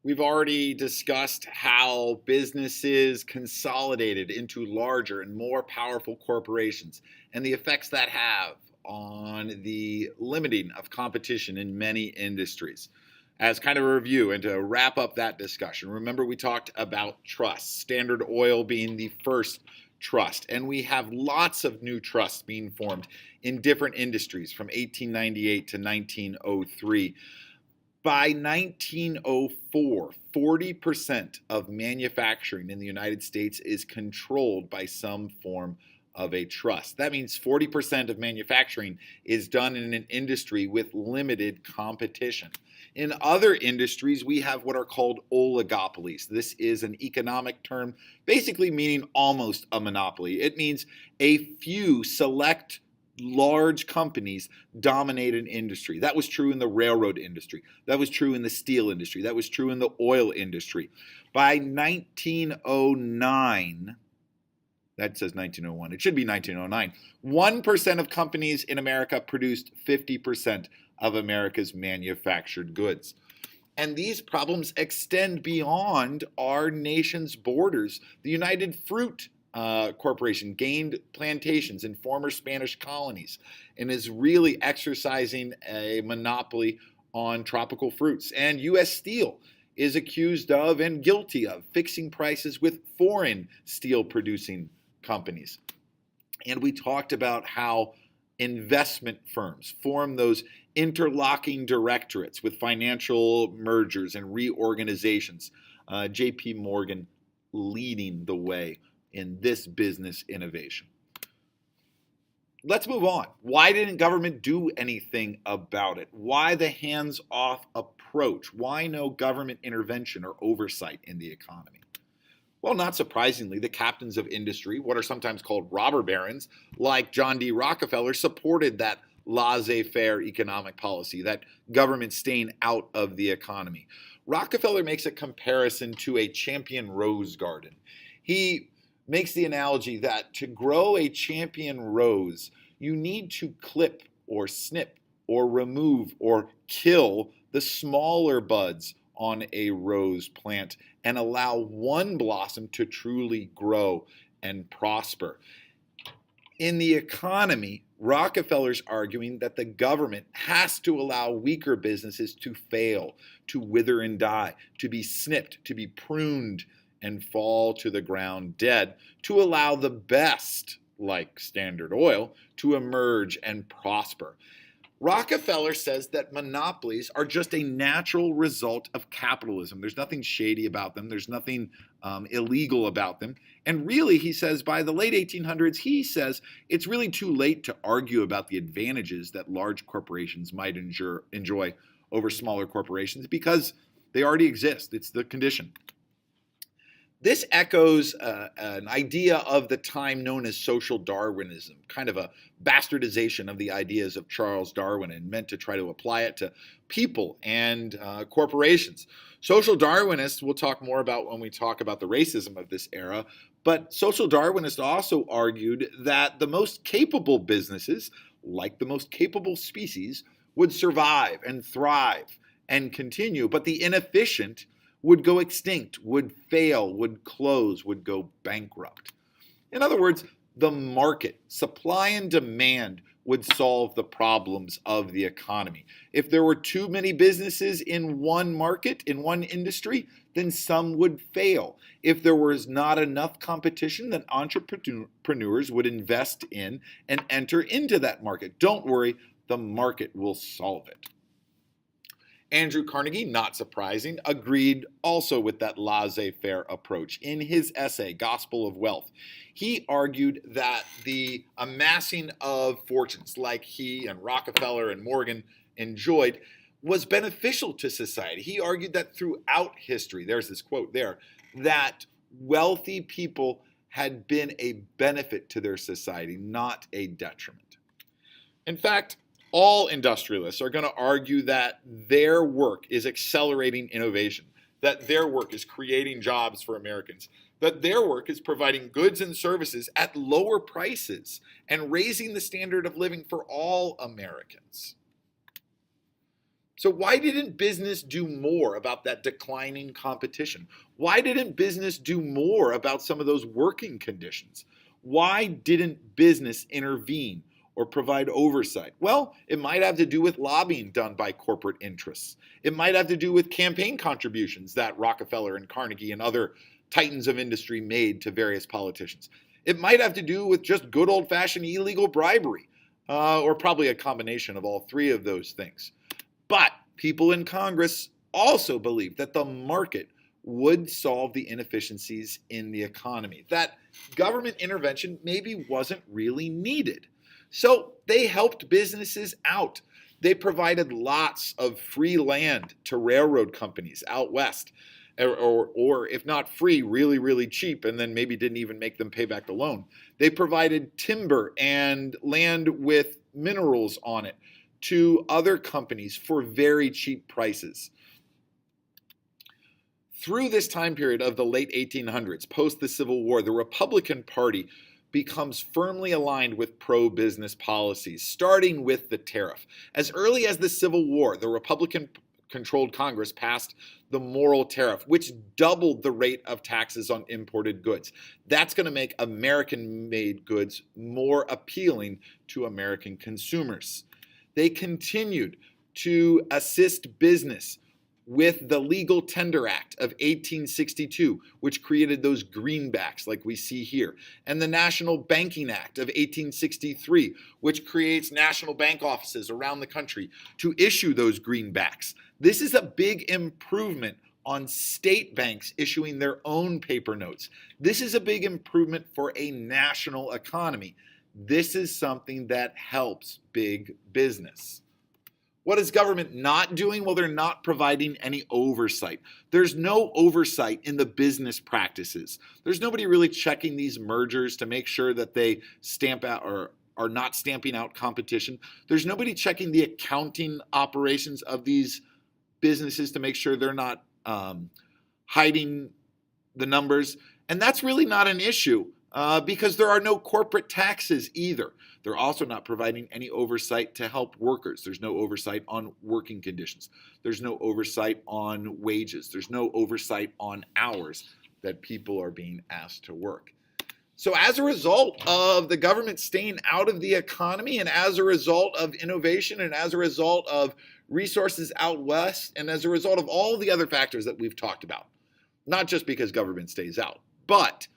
We've already discussed how businesses consolidated into larger and more powerful corporations and the effects that have on the limiting of competition in many industries. As kind of a review and to wrap up that discussion, remember we talked about trusts, Standard Oil being the first trust, and we have lots of new trusts being formed in different industries from 1898 to 1903. By 1904, 40% of manufacturing in the United States is controlled by some form of a trust. That means 40% of manufacturing is done in an industry with limited competition. In other industries, we have what are called oligopolies. This is an economic term basically meaning almost a monopoly. It means a few select large companies dominate an industry. That was true in the railroad industry. That was true in the steel industry. That was true in the oil industry. By 1909, that says 1901, it should be 1909, 1% of companies in America produced 50% of America's manufactured goods. And these problems extend beyond our nation's borders. The United Fruit Corporation gained plantations in former Spanish colonies and is really exercising a monopoly on tropical fruits. And U.S. Steel is accused of and guilty of fixing prices with foreign steel producing companies. And we talked about how investment firms form those interlocking directorates with financial mergers and reorganizations. J.P. Morgan leading the way in this business innovation. Let's move on. Why didn't government do anything about it? Why the hands-off approach? Why no government intervention or oversight in the economy? Well, not surprisingly, the captains of industry, what are sometimes called robber barons, like John D. Rockefeller, supported that laissez-faire economic policy, that government staying out of the economy. Rockefeller makes a comparison to a champion rose garden. He makes the analogy that to grow a champion rose, you need to clip or snip or remove or kill the smaller buds on a rose plant and allow one blossom to truly grow and prosper. In the economy, Rockefeller's arguing that the government has to allow weaker businesses to fail, to wither and die, to be snipped, to be pruned, and fall to the ground dead, to allow the best, like Standard Oil, to emerge and prosper. Rockefeller says that monopolies are just a natural result of capitalism. There's nothing shady about them. There's nothing illegal about them. And really, he says, by the late 1800s, he says it's really too late to argue about the advantages that large corporations might enjoy over smaller corporations because they already exist. It's the condition. This echoes an idea of the time known as social Darwinism, kind of a bastardization of the ideas of Charles Darwin and meant to try to apply it to people and corporations. Social Darwinists we'll talk more about when we talk about the racism of this era, but social Darwinists also argued that the most capable businesses, like the most capable species, would survive and thrive and continue, but the inefficient would go extinct, would fail, would close, would go bankrupt. In other words, the market, supply and demand, would solve the problems of the economy. If there were too many businesses in one market, in one industry, then some would fail. If there was not enough competition, then entrepreneurs would invest in and enter into that market. Don't worry, the market will solve it. Andrew Carnegie, not surprising, agreed also with that laissez-faire approach. In his essay, Gospel of Wealth, he argued that the amassing of fortunes like he and Rockefeller and Morgan enjoyed was beneficial to society. He argued that throughout history, there's this quote there, that wealthy people had been a benefit to their society, not a detriment. In fact, all industrialists are going to argue that their work is accelerating innovation, that their work is creating jobs for Americans, that their work is providing goods and services at lower prices and raising the standard of living for all Americans. So why didn't business do more about that declining competition? Why didn't business do more about some of those working conditions? Why didn't business intervene or provide oversight? Well, it might have to do with lobbying done by corporate interests. It might have to do with campaign contributions that Rockefeller and Carnegie and other titans of industry made to various politicians. It might have to do with just good old-fashioned illegal bribery, or probably a combination of all three of those things. But people in Congress also believed that the market would solve the inefficiencies in the economy, that government intervention maybe wasn't really needed. So they helped businesses out. They provided lots of free land to railroad companies out west, or if not free, really, really cheap, and then maybe didn't even make them pay back the loan. They provided timber and land with minerals on it to other companies for very cheap prices. Through this time period of the late 1800s, post the Civil War, the Republican Party becomes firmly aligned with pro-business policies, starting with the tariff. As early as the Civil War, the Republican-controlled Congress passed the Morrill Tariff, which doubled the rate of taxes on imported goods. That's going to make American-made goods more appealing to American consumers. They continued to assist business with the Legal Tender Act of 1862, which created those greenbacks like we see here, and the National Banking Act of 1863, which creates national bank offices around the country to issue those greenbacks. This is a big improvement on state banks issuing their own paper notes. This is a big improvement for a national economy. This is something that helps big business. What is government not doing? Well, they're not providing any oversight. There's no oversight in the business practices. There's nobody really checking these mergers to make sure that they stamp out or are not stamping out competition. There's nobody checking the accounting operations of these businesses to make sure they're not hiding the numbers. And that's really not an issue because there are no corporate taxes either. They're also not providing any oversight to help workers. There's no oversight on working conditions. There's no oversight on wages. There's no oversight on hours that people are being asked to work. So as a result of the government staying out of the economy, and as a result of innovation, and as a result of resources out west, and as a result of all the other factors that we've talked about, not just because government stays out, but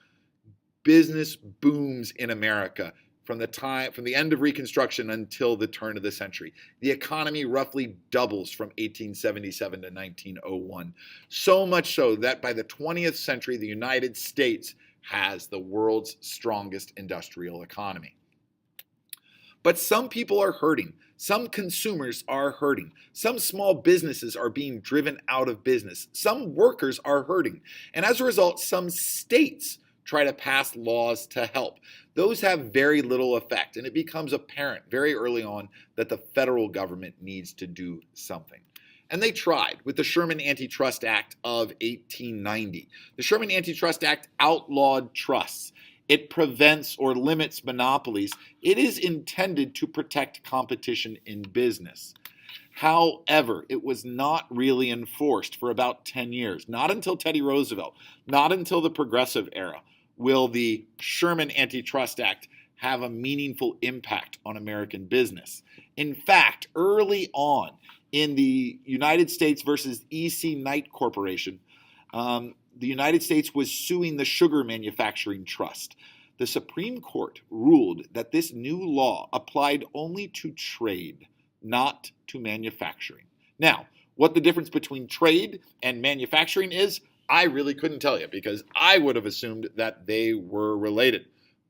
business booms in America from the end of Reconstruction until the turn of the century. The economy roughly doubles from 1877 to 1901. So much so that by the 20th century, the United States has the world's strongest industrial economy. But some people are hurting. Some consumers are hurting. Some small businesses are being driven out of business. Some workers are hurting. And as a result, some states try to pass laws to help. Those have very little effect, and it becomes apparent very early on that the federal government needs to do something. And they tried with the Sherman Antitrust Act of 1890. The Sherman Antitrust Act outlawed trusts. It prevents or limits monopolies. It is intended to protect competition in business. However, it was not really enforced for about 10 years. Not until Teddy Roosevelt, not until the Progressive era, will the Sherman Antitrust Act have a meaningful impact on American business. In fact, early on in the United States versus E.C. Knight Corporation, the United States was suing the Sugar Manufacturing Trust. The Supreme Court ruled that this new law applied only to trade, not to manufacturing. Now, what the difference between trade and manufacturing is, I really couldn't tell you because I would have assumed that they were related.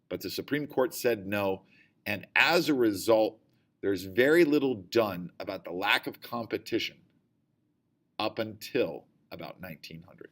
But the Supreme Court said no, and as a result, there's very little done about the lack of competition up until about 1900.